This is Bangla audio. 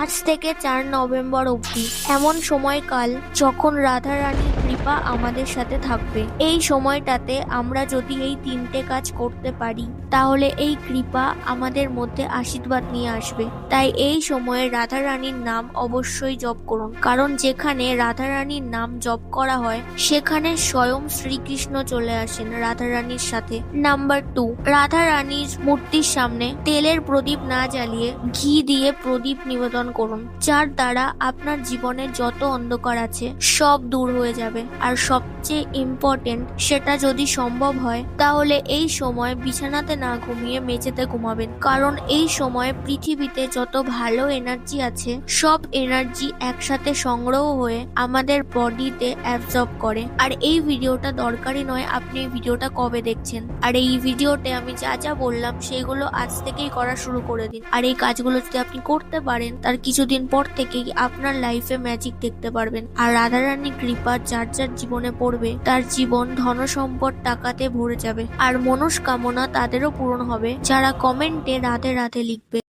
আজ থেকে 4 নভেম্বর অবধি এমন সময়কাল যখন রাধা রানীর কৃপা আমাদের সাথে থাকবে। এই সময়টাতে আমরা যদি এই 3টে কাজ করতে পারি তাহলে এই কৃপা আমাদের মধ্যে আশীর্বাদ নিয়ে আসবে। তাই এই সময়ে রাধা রানীর নাম অবশ্যই জপ করুন, কারণ যেখানে রাধা রানীর নাম জপ করা হয় সেখানে স্বয়ং শ্রীকৃষ্ণ চলে আসেন রাধা রানীর সাথে। নাম্বার 2, রাধা রানীর মূর্তির সামনে তেলের প্রদীপ না জ্বালিয়ে ঘি দিয়ে প্রদীপ নিবেদন করুন, যার দ্বারা আপনার জীবনের যত অন্ধকার আছে সব দূর হয়ে যাবে। আর সবচেয়ে ইম্পর্টেন্ট, সেটা যদি সম্ভব হয় তাহলে এই সময় বিছানাতে না ঘুমিয়ে মেঝেতে ঘুমাবেন, কারণ এই সময় পৃথিবীতে যত ভালো এনার্জি আছে সব এনার্জি একসাথে সংগ্রহ হয়ে আমাদের বডিতে অ্যাবজর্ব করে। আর এই ভিডিওটা দরকারি নয় আপনি এই ভিডিওটা কবে দেখছেন, আর এই ভিডিওতে আমি যা যা বললাম সেগুলো আজ থেকেই করা শুরু করে দিন। আর এই কাজগুলো যদি আপনি করতে পারেন তার কিছুদিন পর থেকেই আপনার লাইফে ম্যাজিক দেখতে পারবেন। আর রাধারানীর কৃপা যার যার জীবনে পড়বে তার জীবন ধন সম্পদ টাকাতে ভরে যাবে, আর মনস্কামনা তাদেরও পূরণ হবে যারা কমেন্টে রাধে রাধে লিখবে।